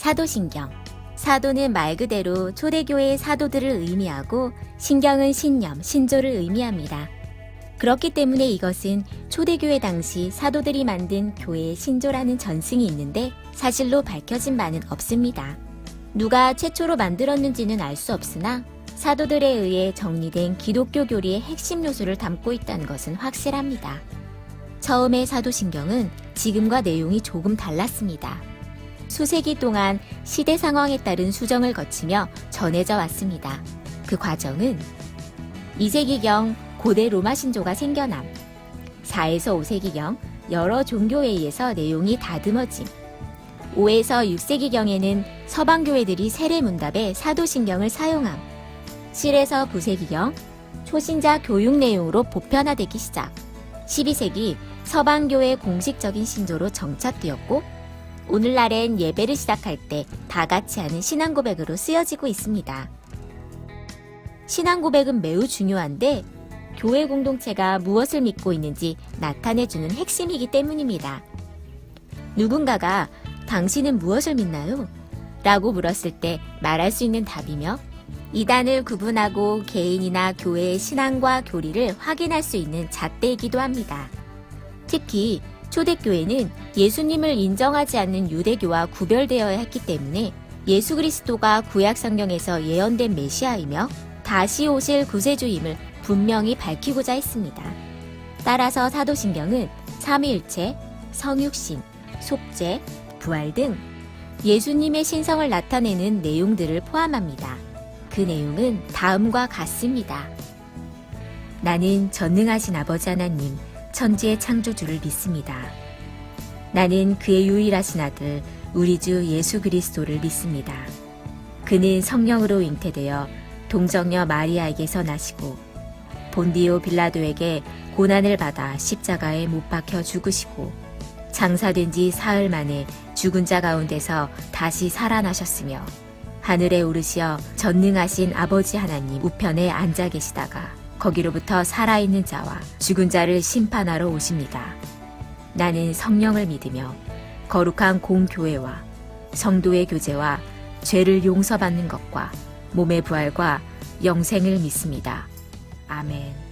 사도신경. 사도는 말 그대로 초대교회의 사도들을 의미하고 신경은 신념, 신조를 의미합니다. 그렇기 때문에 이것은 초대교회 당시 사도들이 만든 교회의 신조라는 전승이 있는데 사실로 밝혀진 바는 없습니다. 누가 최초로 만들었는지는 알 수 없으나 사도들에 의해 정리된 기독교 교리의 핵심 요소를 담고 있다는 것은 확실합니다. 처음의 사도신경은 지금과 내용이 조금 달랐습니다. 수세기 동안 시대 상황에 따른 수정을 거치며 전해져 왔습니다. 그 과정은 2세기경 고대 로마 신조가 생겨남, 4에서 5세기경 여러 종교에 의해서 내용이 다듬어짐, 5에서 6세기경에는 서방교회들이 세례문답에 사도신경을 사용함, 7에서 9세기경 초신자 교육 내용으로 보편화되기 시작, 12세기 서방교회 공식적인 신조로 정착되었고 오늘날엔 예배를 시작할 때 다 같이 하는 신앙고백으로 쓰여지고 있습니다. 신앙고백은 매우 중요한데 교회 공동체가 무엇을 믿고 있는지 나타내주는 핵심이기 때문입니다. 누군가가 당신은 무엇을 믿나요? 라고 물었을 때 말할 수 있는 답이며 이단을 구분하고 개인이나 교회의 신앙과 교리를 확인할 수 있는 잣대이기도 합니다. 특히 초대교회는 예수님을 인정하지 않는 유대교와 구별되어야 했기 때문에 예수 그리스도가 구약 성경에서 예언된 메시아이며 다시 오실 구세주임을 분명히 밝히고자 했습니다. 따라서 사도신경은 삼위일체, 성육신, 속죄, 부활 등 예수님의 신성을 나타내는 내용들을 포함합니다. 그 내용은 다음과 같습니다. 나는 전능하신 아버지 하나님, 천지의 창조주를 믿습니다. 나는 그의 유일하신 아들, 우리 주 예수 그리스도를 믿습니다. 그는 성령으로 잉태되어 동정녀 마리아에게서 나시고 본디오 빌라도에게 고난을 받아 십자가에 못 박혀 죽으시고 장사된 지 사흘 만에 죽은 자 가운데서 다시 살아나셨으며 하늘에 오르시어 전능하신 아버지 하나님 우편에 앉아 계시다가 거기로부터 살아있는 자와 죽은 자를 심판하러 오십니다. 나는 성령을 믿으며 거룩한 공교회와 성도의 교제와 죄를 용서받는 것과 몸의 부활과 영생을 믿습니다. 아멘.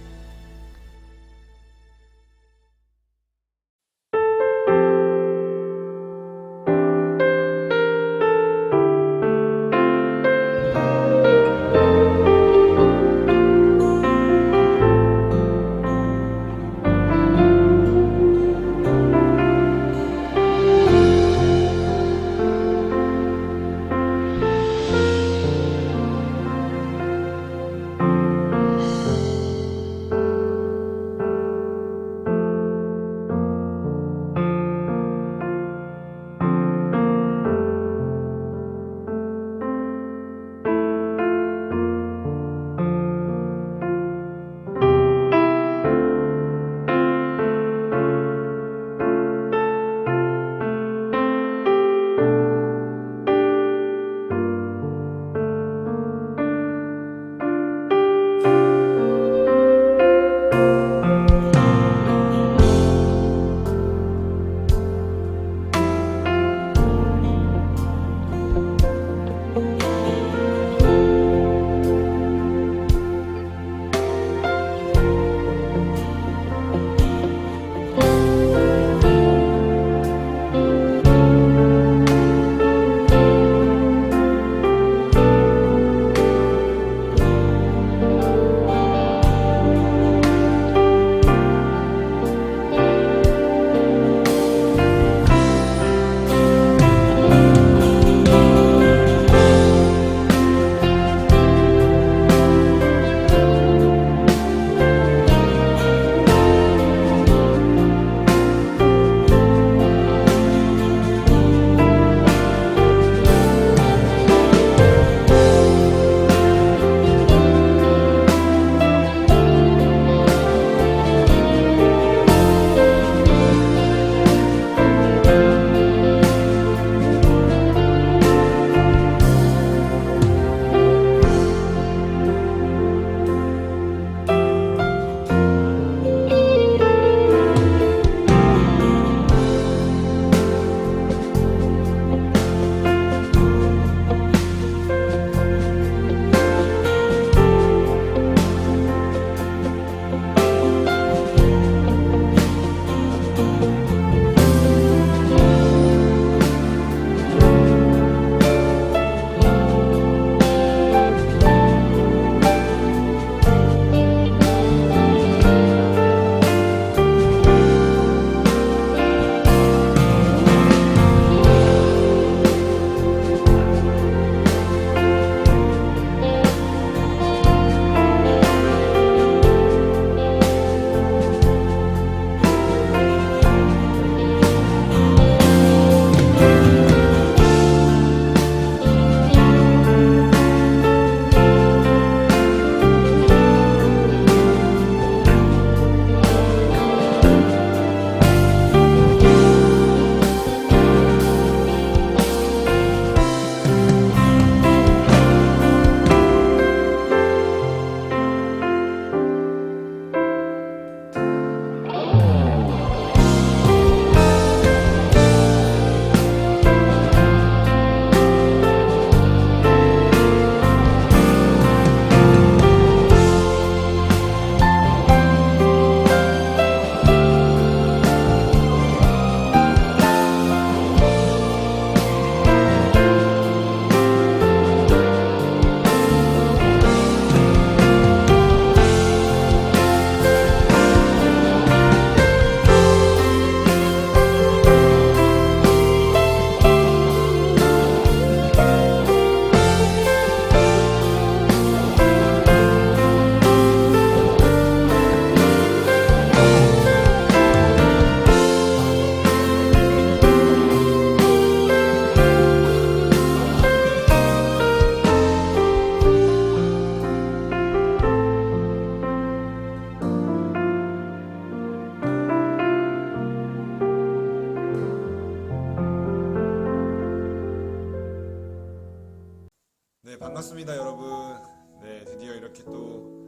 반갑습니다, 여러분. 네, 드디어 이렇게 또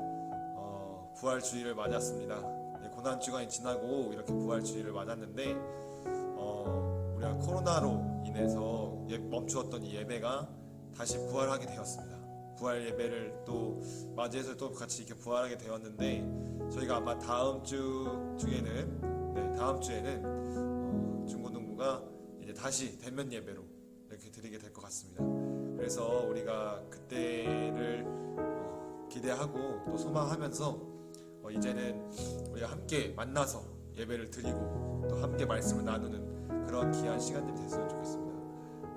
부활주의를 맞았습니다. 네, 고난주간이 지나고 이렇게 부활주의를 맞았는데 우리가 코로나로 인해서 멈추었던 이 예배가 다시 부활하게 되었습니다. 부활 예배를 또 맞이해서 또 같이 이렇게 부활하게 되었는데, 저희가 아마 다음 주에는 중고등부가 이제 다시 대면 예배로 이렇게 드리게 될 것 같습니다. 그래서 우리가 그때를 기대하고 또 소망하면서 이제는 우리가 함께 만나서 예배를 드리고 또 함께 말씀을 나누는 그런 귀한 시간들이 됐으면 좋겠습니다.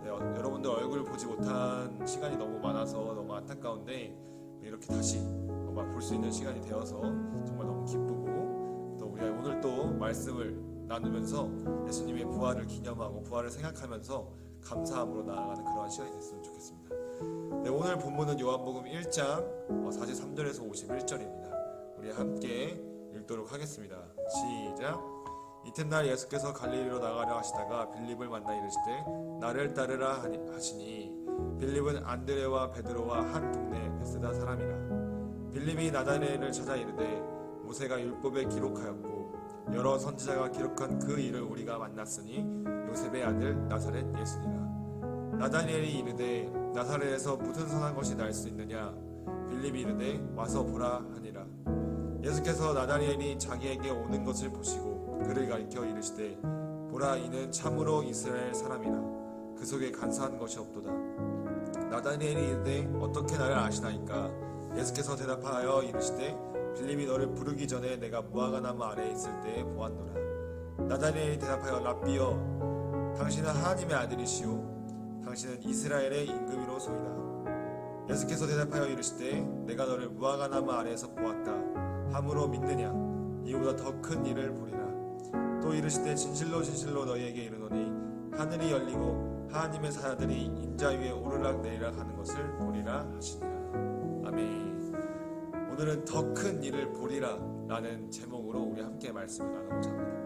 네, 여러분들 얼굴 보지 못한 시간이 너무 많아서 너무 안타까운데, 이렇게 다시 볼 수 있는 시간이 되어서 정말 너무 기쁘고, 또 우리가 오늘 또 말씀을 나누면서 예수님의 부활을 기념하고 부활을 생각하면서 감사함으로 나아가는 그러한 시간이 됐으면 좋겠습니다. 네, 오늘 본문은 요한복음 1장 43절에서 51절입니다. 우리 함께 읽도록 하겠습니다. 시작. 이튿날 예수께서 갈릴리로 나가려 하시다가 빌립을 만나 이르시되 나를 따르라 하시니, 빌립은 안드레와 베드로와 한 동네 베세다 사람이라. 빌립이 나다나엘을 찾아 이르되 모세가 율법에 기록하였고 여러 선지자가 기록한 그 일을 우리가 만났으니 요셉의 아들 나사렛 예수니라. 나다나엘이 이르되 나사렛에서 무슨 선한 것이 날 수 있느냐? 빌립이 이르되 와서 보라 하니라. 예수께서 나다나엘이 자기에게 오는 것을 보시고 그를 가리켜 이르시되 보라, 이는 참으로 이스라엘 사람이라. 그 속에 간사한 것이 없도다. 나다나엘이 이르되 어떻게 나를 아시나이까? 예수께서 대답하여 이르시되 빌립이 너를 부르기 전에 내가 무화과나무 아래에 있을 때에 보았노라. 나다나엘이 대답하여 랍비여, 당신은 하나님의 아들이시오 당신은 이스라엘의 임금이로소이다. 예수께서 대답하여 이르시되 내가 너를 무화과나무 아래에서 보았다 함으로 믿느냐? 이보다 더 큰 일을 보리라. 또 이르시되 진실로 진실로 너희에게 이르노니 하늘이 열리고 하나님의 사자들이 인자 위에 오르락 내리락 하는 것을 보리라 하시니라. 아멘. 오늘은 더 큰 일을 보리라 라는 제목으로 우리 함께 말씀을 나누고자 합니다.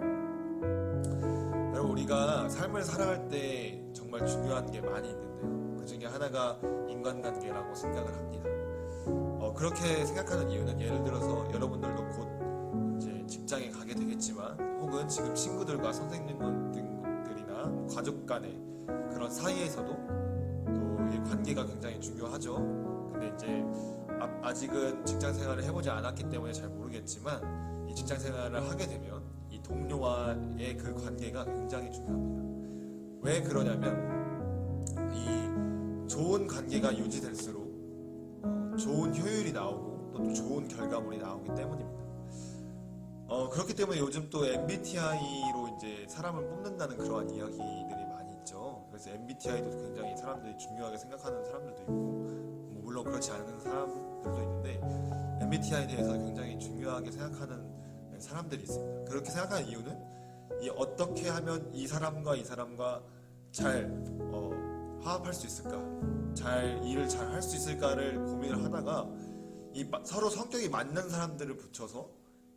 여러분, 우리가 삶을 살아갈 때 정말 중요한 게 많이 있는데요, 그 중에 하나가 인간관계라고 생각을 합니다. 그렇게 생각하는 이유는, 예를 들어서 여러분들도 곧 이제 직장에 가게 되겠지만, 혹은 지금 친구들과 선생님들이나 가족 간의 그런 사이에서도 또 이 관계가 굉장히 중요하죠. 근데 이제 아직은 직장 생활을 해보지 않았기 때문에 잘 모르겠지만, 이 직장 생활을 하게 되면 이 동료와의 그 관계가 굉장히 중요합니다. 왜 그러냐면, 이 좋은 관계가 유지될수록 좋은 효율이 나오고 또 좋은 결과물이 나오기 때문입니다. 그렇기 때문에 요즘 또 MBTI로 이제 사람을 뽑는다는 그러한 이야기들이 많이 있죠. 그래서 MBTI도 굉장히 사람들이 중요하게 생각하는 사람들도 있고, 물론 그렇지 않은 사람들도 있는데, MBTI에 대해서 굉장히 중요하게 생각하는 사람들이 있습니다. 그렇게 생각하는 이유는, 어떻게 하면 이 사람과 잘 화합할 수 있을까, 일을 잘 할 수 있을까를 고민을 하다가 서로 성격이 맞는 사람들을 붙여서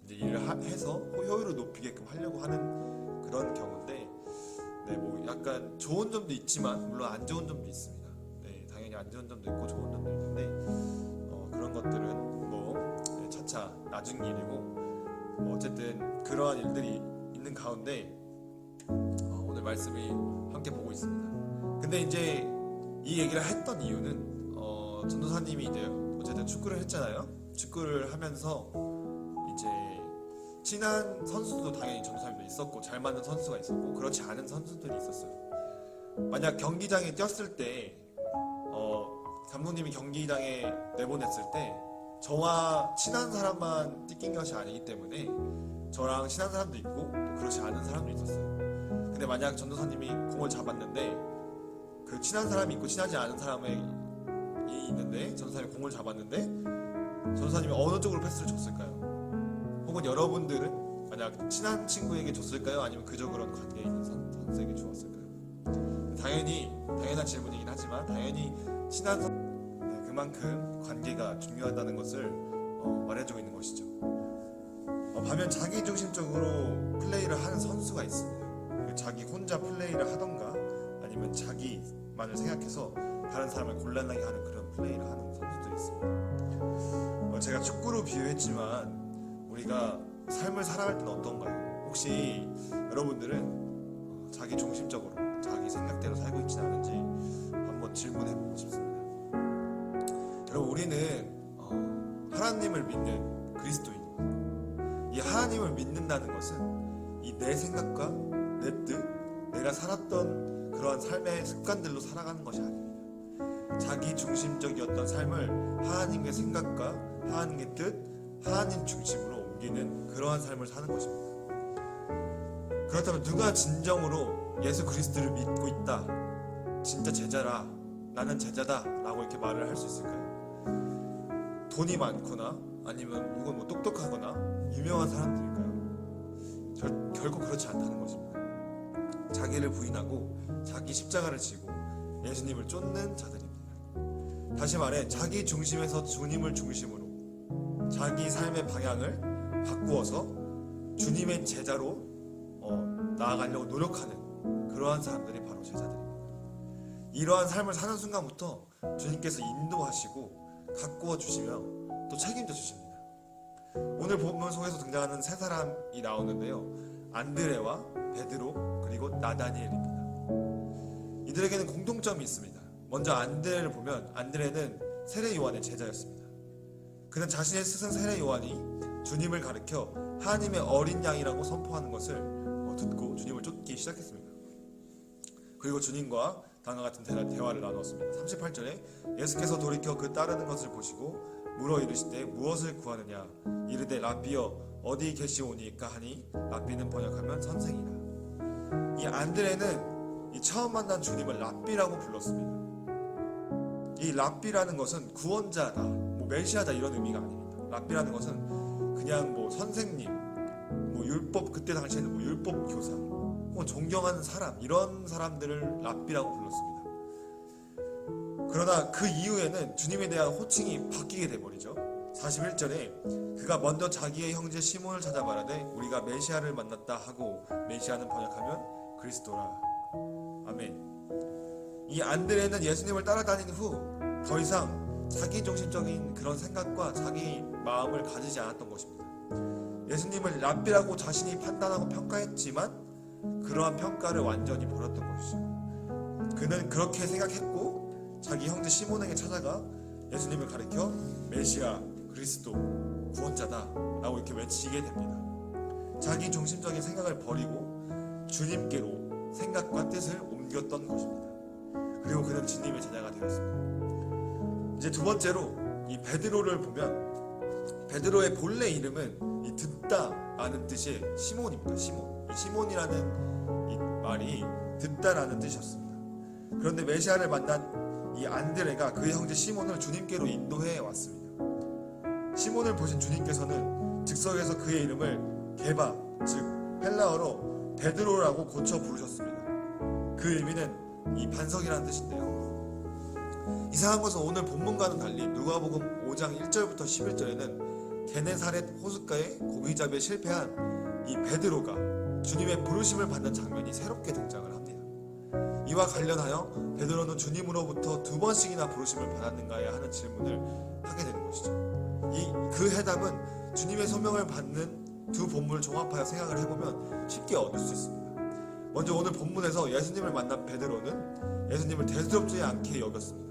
이제 일을 해서 효율을 높이게끔 하려고 하는 그런 경우인데, 네, 뭐 약간 좋은 점도 있지만 물론 안 좋은 점도 있습니다. 네, 당연히 안 좋은 점도 있고 좋은 점도 있는데, 그런 것들은 네, 차차 나중 일이고, 어쨌든 그러한 일들이 있는 가운데 오늘 말씀이 함께 보고 있습니다. 근데 이제 이 얘기를 했던 이유는, 전도사님이 이제 어쨌든 축구를 했잖아요. 축구를 하면서 이제 친한 선수도 당연히 전도사님도 있었고, 잘 맞는 선수가 있었고, 그렇지 않은 선수들이 있었어요. 만약 경기장에 뛰었을 때 감독님이 경기장에 내보냈을 때 저와 친한 사람만 뛰긴 것이 아니기 때문에 저랑 친한 사람도 있고 또 그렇지 않은 사람도 있었어요. 근데 만약 전도사님이 공을 잡았는데 그 친한 사람이 있고 친하지 않은 사람이 있는데, 전도사님이 공을 잡았는데 전도사님이 어느 쪽으로 패스를 줬을까요? 혹은 여러분들은 만약 친한 친구에게 줬을까요? 아니면 그저 그런 관계에 있는 선수에게 주었을까요? 당연한 질문이긴 하지만, 당연히 친한 네, 그만큼 관계가 중요하다는 것을 말해주고 있는 것이죠. 반면 자기중심적으로 플레이를 하는 선수가 있습니다. 자기 혼자 플레이를 하던가 아니면 자기만을 생각해서 다른 사람을 곤란하게 하는 그런 플레이를 하는 선수들이 있습니다. 제가 축구로 비유했지만 우리가 삶을 살아갈 때는 어떤가요? 혹시 여러분들은 자기 중심적으로 자기 생각대로 살고 있지는 않은지 한번 질문해보고 싶습니다. 여러분, 우리는 하나님을 믿는 그리스도인입니다. 이 하나님을 믿는다는 것은 이 내 생각과 내 뜻, 내가 살았던 그러한 삶의 습관들로 살아가는 것이 아닙니다. 자기 중심적이었던 삶을 하나님의 생각과 하나님의 뜻, 하나님 중심으로 옮기는 그러한 삶을 사는 것입니다. 그렇다면 누가 진정으로 예수 그리스도를 믿고 있다, 진짜 제자라, 나는 제자다 라고 이렇게 말을 할 수 있을까요? 돈이 많거나 아니면 누군 뭐 똑똑하거나 유명한 사람들일까요? 결코 그렇지 않다는 것입니다. 자기를 부인하고 자기 십자가를 지고 예수님을 쫓는 자들입니다. 다시 말해, 자기 중심에서 주님을 중심으로 자기 삶의 방향을 바꾸어서 주님의 제자로 나아가려고 노력하는 그러한 사람들이 바로 제자들입니다. 이러한 삶을 사는 순간부터 주님께서 인도하시고 가꾸어 주시며 또 책임져 주십니다. 오늘 본문 속에서 등장하는 세 사람이 나오는데요, 안드레와 베드로 그리고 나다니엘입니다. 이들에게는 공통점이 있습니다. 먼저 안드레를 보면 안드레는 세례 요한의 제자였습니다. 그는 자신의 스승 세례 요한이 주님을 가리켜 하나님의 어린 양이라고 선포하는 것을 듣고 주님을 쫓기 시작했습니다. 그리고 주님과 다음과 같은 대화를 나누었습니다. 38절에 예수께서 돌이켜 그 따르는 것을 보시고 물어 이르시되 무엇을 구하느냐, 이르되 랍비여 어디 계시오니까 하니, 랍비는 번역하면 선생이라. 이 안드레는 이 처음 만난 주님을 랍비라고 불렀습니다. 이 랍비라는 것은 구원자다, 뭐 메시아다 이런 의미가 아닙니다. 랍비라는 것은 그냥 뭐 선생님, 뭐 율법, 그때 당시에는 뭐 율법 교사, 뭐 존경하는 사람, 이런 사람들을 랍비라고 불렀습니다. 그러나 그 이후에는 주님에 대한 호칭이 바뀌게 돼버리죠. 41절에 그가 먼저 자기의 형제 시몬을 찾아 말하되 우리가 메시아를 만났다 하고, 메시아는 번역하면 그리스도라. 아멘. 이 안드레는 예수님을 따라다닌 후 더 이상 자기 중심적인 그런 생각과 자기 마음을 가지지 않았던 것입니다. 예수님을 랍비라고 자신이 판단하고 평가했지만 그러한 평가를 완전히 버렸던 것이죠. 그는 그렇게 생각했고 자기 형제 시몬에게 찾아가 예수님을 가리켜 메시아, 그리스도, 구원자다 라고 이렇게 외치게 됩니다. 자기 중심적인 생각을 버리고 주님께로 생각과 뜻을 옮겼던 것입니다. 그리고 그는 주님의 제자가 되었습니다. 이제 두 번째로 이 베드로를 보면 베드로의 본래 이름은 이 듣다라는 뜻의 시몬입니다. 시몬. 이 시몬이라는 이 말이 듣다라는 뜻이었습니다. 그런데 메시아를 만난 이 안드레가 그의 형제 시몬을 주님께로 인도해 왔습니다. 시몬을 보신 주님께서는 즉석에서 그의 이름을 게바, 즉 헬라어로 베드로라고 고쳐 부르셨습니다. 그 의미는 이 반석이라는 뜻인데요. 이상한 것은 오늘 본문과는 달리 누가복음 5장 1절부터 11절에는 게네사렛 호숫가에 고기잡이에 실패한 이 베드로가 주님의 부르심을 받는 장면이 새롭게 등장을 합니다. 이와 관련하여 베드로는 주님으로부터 두 번씩이나 부르심을 받았는가에 하는 질문을 하게 되는 것이죠. 그 해답은 주님의 소명을 받는 두 본문을 종합하여 생각을 해보면 쉽게 얻을 수 있습니다. 먼저 오늘 본문에서 예수님을 만난 베드로는 예수님을 대수롭지 않게 여겼습니다.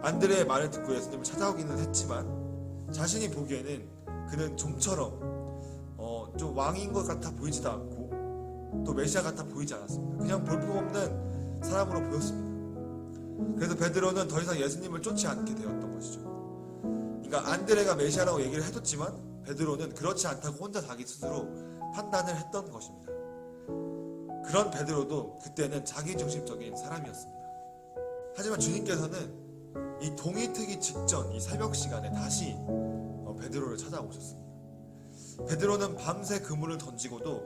안드레의 말을 듣고 예수님을 찾아오기는 했지만 자신이 보기에는 그는 좀처럼 좀 왕인 것 같아 보이지도 않고 또 메시아 같아 보이지 않았습니다. 그냥 볼품없는 사람으로 보였습니다. 그래서 베드로는 더 이상 예수님을 쫓지 않게 되었던 것이죠. 그러니까 안드레가 메시아라고 얘기를 해줬지만 베드로는 그렇지 않다고 혼자 자기 스스로 판단을 했던 것입니다. 그런 베드로도 그때는 자기중심적인 사람이었습니다. 하지만 주님께서는 이 동이 트기 직전 이 새벽 시간에 다시 베드로를 찾아오셨습니다. 베드로는 밤새 그물을 던지고도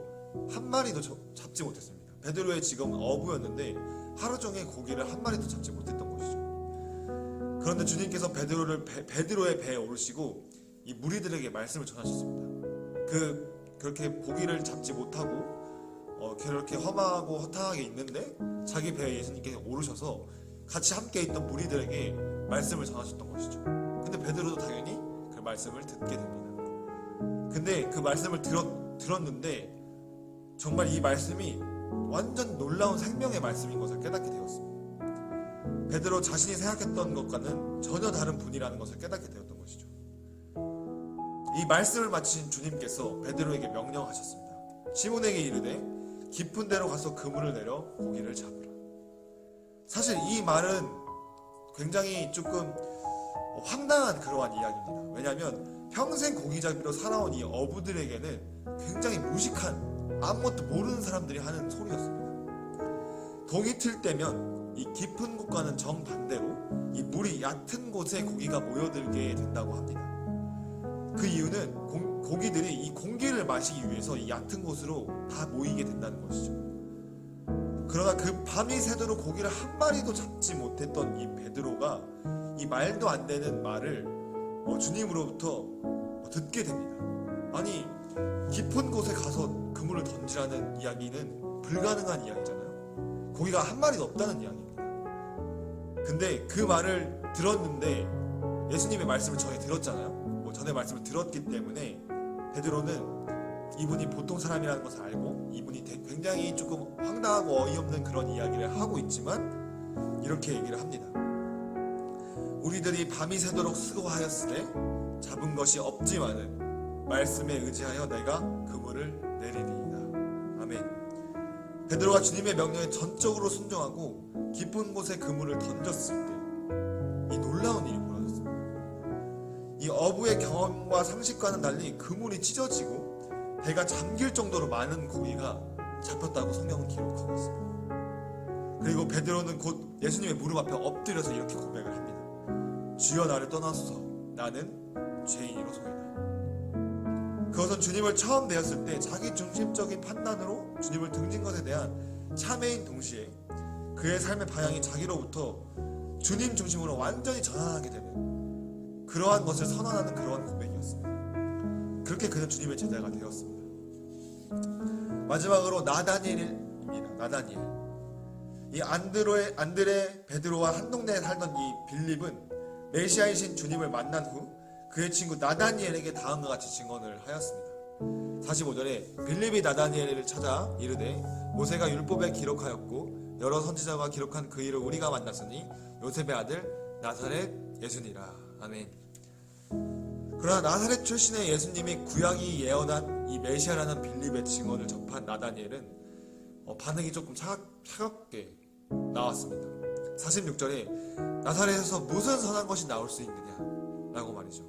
한 마리도 잡지 못했습니다. 베드로의 직업은 어부였는데 하루 종일 고기를 한 마리도 잡지 못했던 것이죠. 그런데 주님께서 베드로의 배에 오르시고 이 무리들에게 말씀을 전하셨습니다. 그렇게 고기를 잡지 못하고 그렇게 험하고 허탕하게 있는데 자기 배에 예수님께서 오르셔서 같이 함께 있던 무리들에게 말씀을 전하셨던 것이죠. 근데 베드로도 당연히 그 말씀을 듣게 됩니다. 근데 그 말씀을 들었는데 정말 이 말씀이 완전 놀라운 생명의 말씀인 것을 깨닫게 되었습니다. 베드로 자신이 생각했던 것과는 전혀 다른 분이라는 것을 깨닫게 되었던 것이죠. 이 말씀을 마친 주님께서 베드로에게 명령하셨습니다. 시몬에게 이르되 깊은 데로 가서 그물을 내려 고기를 잡으라. 사실 이 말은 굉장히 조금 황당한 그러한 이야기입니다. 왜냐하면 평생 고기잡이로 살아온 이 어부들에게는 굉장히 무식한, 아무것도 모르는 사람들이 하는 소리였습니다. 동이 틀 때면 이 깊은 곳과는 정반대로 이 물이 얕은 곳에 고기가 모여들게 된다고 합니다. 그 이유는 고기들이 이 공기를 마시기 위해서 이 얕은 곳으로 다 모이게 된다는 것이죠. 그러나 그 밤이 새도록 고기를 한 마리도 잡지 못했던 이 베드로가 이 말도 안 되는 말을 주님으로부터 듣게 됩니다. 아니, 깊은 곳에 가서 그물을 던지라는 이야기는 불가능한 이야기잖아요. 고기가 한 마리도 없다는 이야기입니다. 근데 그 말을 들었는데 예수님의 말씀을 전에 들었잖아요. 전에 말씀을 들었기 때문에 베드로는 이분이 보통 사람이라는 것을 알고 이분이 굉장히 조금 황당하고 어이없는 그런 이야기를 하고 있지만 이렇게 얘기를 합니다. 우리들이 밤이 새도록 수고하였으되 잡은 것이 없지만은 말씀에 의지하여 내가 그물을 내리리이다. 아멘. 베드로가 주님의 명령에 전적으로 순종하고 깊은 곳에 그물을 던졌을 때 이 놀라운 일이 벌어졌습니다. 이 어부의 경험과 상식과는 달리 그물이 찢어지고 배가 잠길 정도로 많은 고기가 잡혔다고 성경은 기록하고 있습니다. 그리고 베드로는 곧 예수님의 무릎 앞에 엎드려서 이렇게 고백을 합니다. 주여 나를 떠나소서 나는 죄인이로소이다. 그것은 주님을 처음 배웠을 때 자기 중심적인 판단으로 주님을 등진 것에 대한 참회인 동시에 그의 삶의 방향이 자기로부터 주님 중심으로 완전히 전환하게 되는 그러한 것을 선언하는 그러한 고백이었습니다. 그렇게 그는 주님의 제자가 되었습니다. 마지막으로 나다니엘입니다. 나다니엘. 이 안드레, 베드로와 한 동네에 살던 이 빌립은 메시아이신 주님을 만난 후 그의 친구 나다니엘에게 다음과 같이 증언을 하였습니다. 45절에 빌립이 나다니엘을 찾아 이르되 모세가 율법에 기록하였고 여러 선지자가 기록한 그 일을 우리가 만났으니 요셉의 아들 나사렛 예수니라. 아멘. 그러나 나사렛 출신의 예수님이 구약이 예언한 이 메시아라는 빌립의 증언을 접한 나다니엘은 반응이 조금 차갑게 나왔습니다. 46절에 나사렛에서 무슨 선한 것이 나올 수 있느냐 라고 말이죠.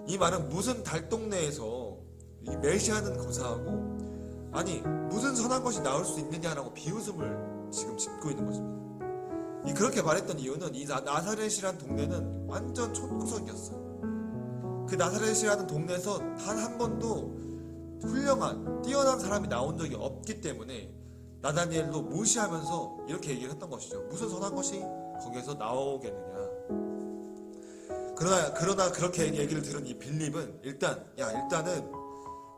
이 말은 무슨 달동네에서 이 메시아는 거사하고 아니 무슨 선한 것이 나올 수 있느냐라고 비웃음을 지금 짓고 있는 것입니다. 그렇게 말했던 이유는 이 나사렛이라는 동네는 완전 촌구석이었어요. 그 나사렛이라는 동네에서 단 한 번도 훌륭한 뛰어난 사람이 나온 적이 없기 때문에 나다니엘도 무시하면서 이렇게 얘기를 했던 것이죠. 무슨 선한 것이 거기에서 나오겠느냐. 그러나 그렇게 얘기를 들은 이 빌립은 일단은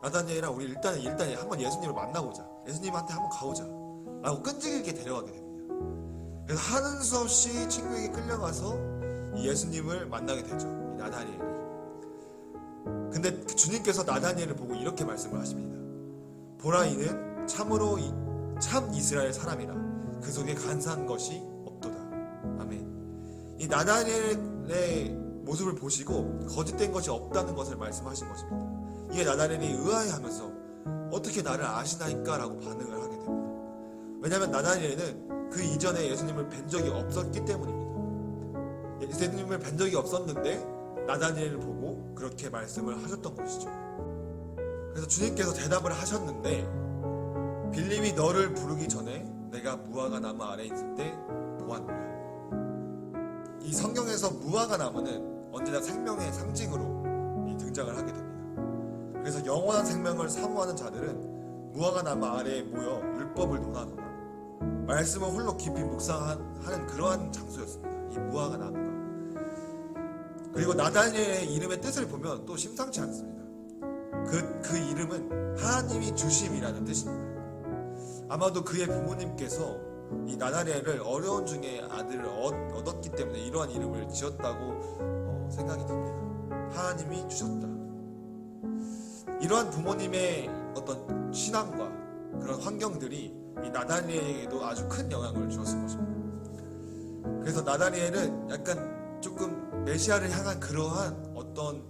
나다니엘아 우리 일단 한번 예수님을 만나보자. 예수님한테 한번 가보자 라고 끈질기게 데려가게 됩니다. 그래서 하는 수 없이 친구에게 끌려가서 이 예수님을 만나게 되죠. 이 나다니엘이. 근데 주님께서 나다니엘을 보고 이렇게 말씀을 하십니다. 보라 이는 참으로 참 이스라엘 사람이라 그 속에 간사한 것이 없도다. 아멘. 이 나다니엘의 모습을 보시고 거짓된 것이 없다는 것을 말씀하신 것입니다. 이게 나다니엘이 의아해하면서 어떻게 나를 아시나이까 라고 반응을 하게 됩니다. 왜냐하면 나다니엘은 그 이전에 예수님을 뵌 적이 없었기 때문입니다. 예수님을 뵌 적이 없었는데 나다니엘을 보고 그렇게 말씀을 하셨던 것이죠. 그래서 주님께서 대답을 하셨는데 빌립이 너를 부르기 전에 내가 무화과 나무 아래 있을 때 보았노라. 이 성경에서 무화과 나무는 언제나 생명의 상징으로 등장을 하게 됩니다. 그래서 영원한 생명을 사모하는 자들은 무화과 나무 아래에 모여 율법을 논하거나 말씀을 홀로 깊이 묵상하는 그러한 장소였습니다. 이 무화과 나무가. 그리고 나다니엘의 이름의 뜻을 보면 또 심상치 않습니다. 그 이름은 하나님이 주심이라는 뜻입니다. 아마도 그의 부모님께서 이 나다니엘을 어려운 중에 아들을 얻었기 때문에 이러한 이름을 지었다고 생각이 듭니다. 하나님이 주셨다. 이러한 부모님의 어떤 신앙과 그런 환경들이 이 나다니엘에게도 아주 큰 영향을 주었을 것입니다. 그래서 나다니엘은 약간 조금 메시아를 향한 그러한 어떤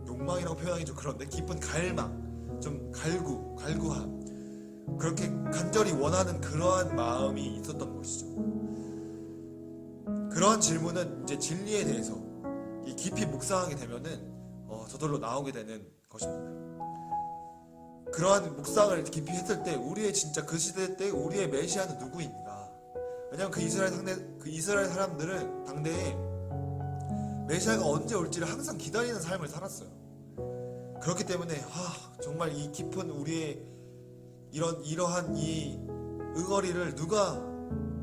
욕망이라고 표현하기 좀 그런데 깊은 갈망, 좀 갈구함, 그렇게 간절히 원하는 그러한 마음이 있었던 것이죠. 그러한 질문은 이제 진리에 대해서 이 깊이 묵상하게 되면은 저절로 나오게 되는 것입니다. 그러한 묵상을 깊이 했을 때 우리의 진짜 그 시대 때 우리의 메시아는 누구인가? 왜냐하면 그 이스라엘 사람들은 당대에 메시아가 언제 올지를 항상 기다리는 삶을 살았어요. 그렇기 때문에 정말 이 깊은 우리의 이러한 이 응어리를 누가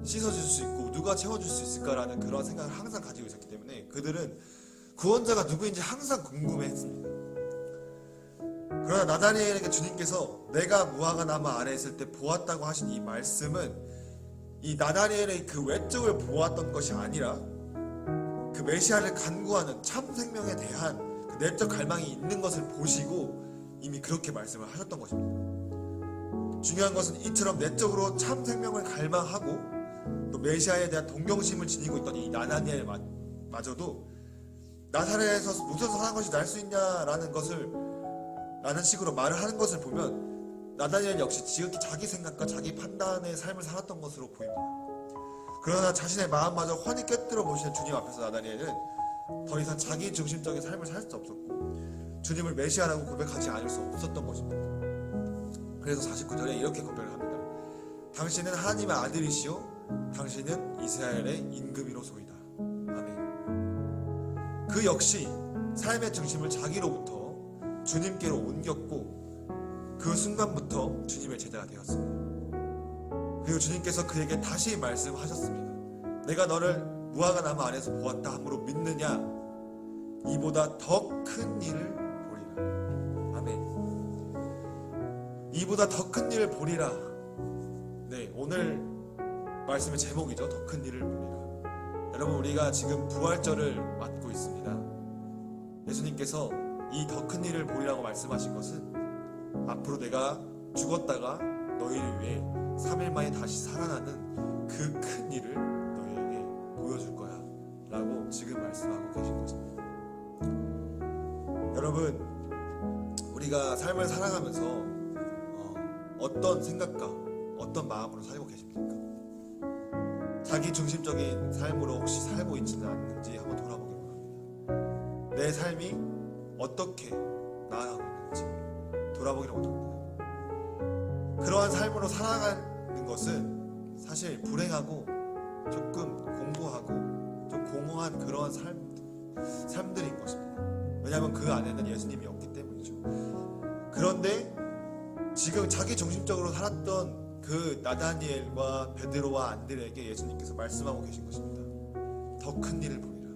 씻어줄 수 있고 누가 채워줄 수 있을까라는 그런 생각을 항상 가지고 있었기 때문에 그들은 구원자가 누구인지 항상 궁금해했습니다. 그러나 나다니엘에게 주님께서 내가 무화과 나무 아래에 있을 때 보았다고 하신 이 말씀은 이 나다니엘의 그 외적을 보았던 것이 아니라 그 메시아를 간구하는 참 생명에 대한 그 내적 갈망이 있는 것을 보시고 이미 그렇게 말씀을 하셨던 것입니다. 중요한 것은 이처럼 내적으로 참 생명을 갈망하고 또 메시아에 대한 동경심을 지니고 있던 이 나다니엘 마저도 나사렛에서 무슨 선한 것이 날 수 있냐라는 식으로 말을 하는 것을 보면 나다니엘 역시 지극히 자기 생각과 자기 판단의 삶을 살았던 것으로 보입니다. 그러나 자신의 마음마저 환히 꿰뚫어 보시는 주님 앞에서 나다니엘은 더 이상 자기 중심적인 삶을 살 수 없었고 주님을 메시아라고 고백하지 않을 수 없었던 것입니다. 그래서 49절에 이렇게 고백을 합니다. 당신은 하나님의 아들이시오 당신은 이스라엘의 임금이로소이다. 아멘. 그 역시 삶의 중심을 자기로부터 주님께로 옮겼고 그 순간부터 주님의 제자가 되었습니다. 그리고 주님께서 그에게 다시 말씀하셨습니다. 내가 너를 무화과 나무 아래에서 보았다 함으로 믿느냐? 이보다 더 큰 일을 보리라. 아멘. 이보다 더 큰 일을 보리라. 네, 오늘 말씀의 제목이죠. 더 큰 일을 보리라. 여러분, 우리가 지금 부활절을 맞고 있습니다. 예수님께서 이 더 큰 일을 보리라고 말씀하신 것은 앞으로 내가 죽었다가 너희를 위해 3일 만에 다시 살아나는 그 큰 일을 너희에게 보여줄 거야 라고 지금 말씀하고 계신 것입니다. 여러분, 우리가 삶을 살아가면서 어떤 생각과 어떤 마음으로 살고 계십니까? 자기 중심적인 삶으로 혹시 살고 있지는 않는지 한번 돌아보기 바랍니다. 내 삶이 어떻게 나아가고 있는지 돌아보기를 원합니다. 그러한 삶으로 살아가는 것은 사실 불행하고 조금 공고하고 좀 공허한 그러한 삶들인 것입니다. 왜냐하면 그 안에는 예수님이 없기 때문이죠. 그런데 지금 자기 중심적으로 살았던 그 나다니엘과 베드로와 안드레에게 예수님께서 말씀하고 계신 것입니다. 더 큰 일을 보리라.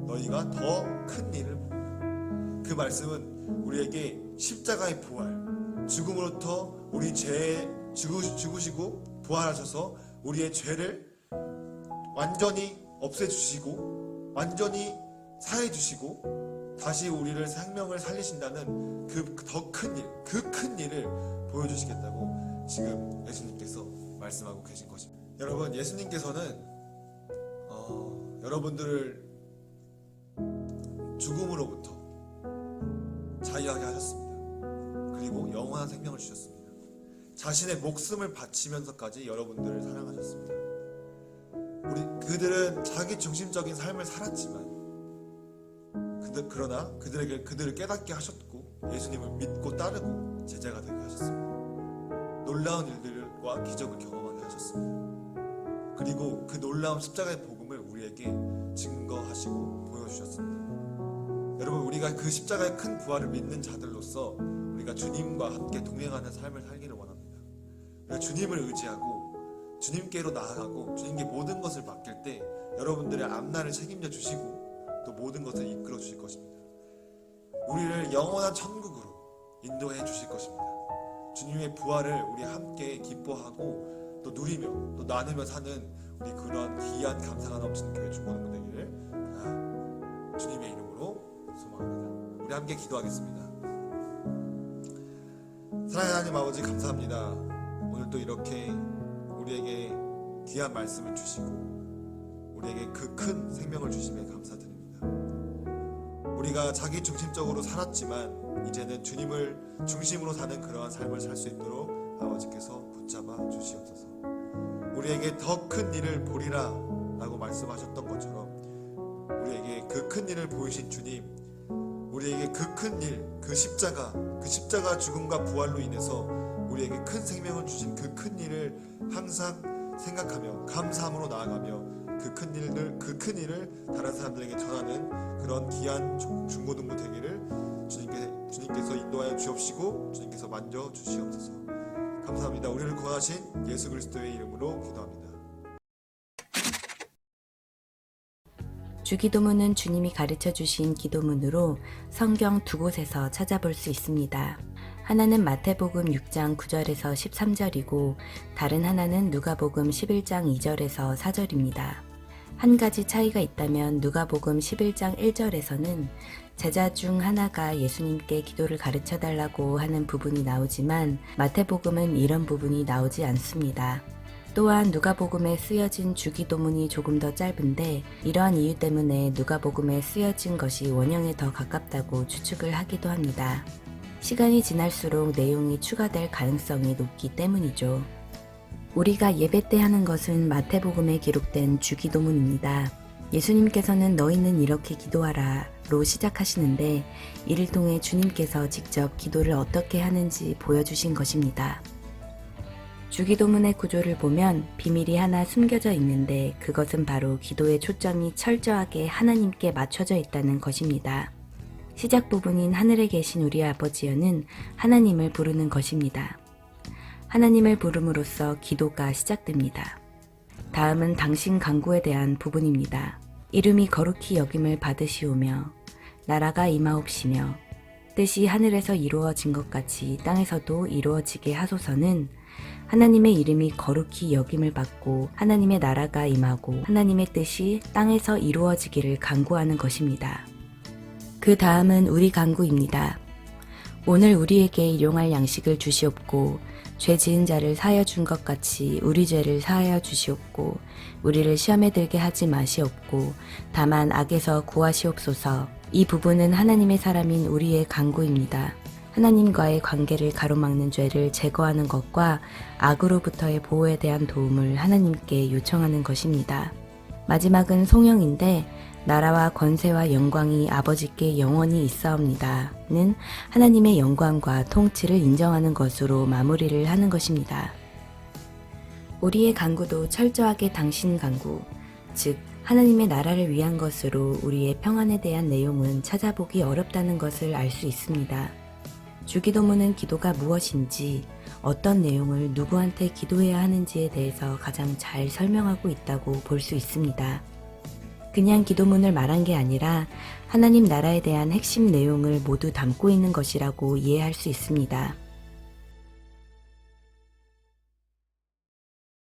너희가 더 큰 일을 보리라. 그 말씀은 우리에게 십자가의 부활, 죽음으로부터 우리 죄에 죽으시고 부활하셔서 우리의 죄를 완전히 없애주시고 완전히 사해주시고 다시 우리를 생명을 살리신다는 그 더 큰 일, 그 큰 일을 보여주시겠다고 지금 예수님께서 말씀하고 계신 것입니다. 여러분, 예수님께서는 여러분들을 죽음으로부터 자유하게 하셨습니다. 그리고 영원한 생명을 주셨습니다. 자신의 목숨을 바치면서까지 여러분들을 사랑하셨습니다. 그들은 자기 중심적인 삶을 살았지만 그러나 그들을 깨닫게 하셨고 예수님을 믿고 따르고 제자가 되게 하셨습니다. 놀라운 일들과 기적을 경험하게 하셨습니다. 그리고 그 놀라운 십자가의 복음을 우리에게 증거하시고 보여주셨습니다. 여러분, 우리가 그 십자가의 큰 부활을 믿는 자들로서 우리가 주님과 함께 동행하는 삶을 살기를 원합니다. 우리가 주님을 의지하고 주님께로 나아가고 주님께 모든 것을 맡길 때 여러분들의 앞날을 책임져 주시고 또 모든 것을 이끌어 주실 것입니다. 우리를 영원한 천국으로 인도해 주실 것입니다. 주님의 부활을 우리 함께 기뻐하고 또 누리며 또 나누며 사는 우리 그런 귀한 감사가 넘치는 교회 중고등부 되기를 주님의 이름으로 소망합니다. 우리 함께 기도하겠습니다. 사랑하는 하나님 아버지, 감사합니다. 오늘 또 이렇게 우리에게 귀한 말씀을 주시고 우리에게 그 큰 생명을 주심에 감사드립니다. 우리가 자기 중심적으로 살았지만 이제는 주님을 중심으로 사는 그러한 삶을 살 수 있도록 아버지께서 붙잡아 주시옵소서. 우리에게 더 큰 일을 보리라 라고 말씀하셨던 것처럼 우리에게 그 큰 일을 보이신 주님, 우리에게 그 큰 일, 그 십자가 죽음과 부활로 인해서 우리에게 큰 생명을 주신 그 큰 일을 항상 생각하며 감사함으로 나아가며 그 큰 일을 다른 사람들에게 전하는 그런 귀한 중고등부 되기를 주님께서 인도하여 주옵시고 주님께서 만져 주시옵소서. 감사합니다. 우리를 구원하신 예수 그리스도의 이름으로 기도합니다. 주기도문은 주님이 가르쳐 주신 기도문으로 성경 두 곳에서 찾아볼 수 있습니다. 하나는 마태복음 6장 9절에서 13절이고 다른 하나는 누가복음 11장 2절에서 4절입니다. 한 가지 차이가 있다면 누가복음 11장 1절에서는 제자 중 하나가 예수님께 기도를 가르쳐 달라고 하는 부분이 나오지만 마태복음은 이런 부분이 나오지 않습니다. 또한 누가복음에 쓰여진 주기도문이 조금 더 짧은데 이러한 이유 때문에 누가복음에 쓰여진 것이 원형에 더 가깝다고 추측을 하기도 합니다. 시간이 지날수록 내용이 추가될 가능성이 높기 때문이죠. 우리가 예배 때 하는 것은 마태복음에 기록된 주기도문입니다. 예수님께서는 너희는 이렇게 기도하라로 시작하시는데 이를 통해 주님께서 직접 기도를 어떻게 하는지 보여주신 것입니다. 주기도문의 구조를 보면 비밀이 하나 숨겨져 있는데 그것은 바로 기도의 초점이 철저하게 하나님께 맞춰져 있다는 것입니다. 시작 부분인 하늘에 계신 우리 아버지여는 하나님을 부르는 것입니다. 하나님을 부름으로써 기도가 시작됩니다. 다음은 당신 간구에 대한 부분입니다. 이름이 거룩히 여김을 받으시오며 나라가 임하옵시며 뜻이 하늘에서 이루어진 것 같이 땅에서도 이루어지게 하소서는 하나님의 이름이 거룩히 여김을 받고 하나님의 나라가 임하고 하나님의 뜻이 땅에서 이루어지기를 간구하는 것입니다. 그 다음은 우리 간구입니다. 오늘 우리에게 일용할 양식을 주시옵고 죄 지은 자를 사하여 준 것 같이 우리 죄를 사하여 주시옵고 우리를 시험에 들게 하지 마시옵고 다만 악에서 구하시옵소서. 이 부분은 하나님의 사람인 우리의 간구입니다. 하나님과의 관계를 가로막는 죄를 제거하는 것과 악으로부터의 보호에 대한 도움을 하나님께 요청하는 것입니다. 마지막은 송영인데 나라와 권세와 영광이 아버지께 영원히 있사옵니다는 하나님의 영광과 통치를 인정하는 것으로 마무리를 하는 것입니다. 우리의 간구도 철저하게 당신 간구, 즉 하나님의 나라를 위한 것으로 우리의 평안에 대한 내용은 찾아보기 어렵다는 것을 알 수 있습니다. 주기도문은 기도가 무엇인지, 어떤 내용을 누구한테 기도해야 하는지에 대해서 가장 잘 설명하고 있다고 볼 수 있습니다. 그냥 기도문을 말한 게 아니라 하나님 나라에 대한 핵심 내용을 모두 담고 있는 것이라고 이해할 수 있습니다.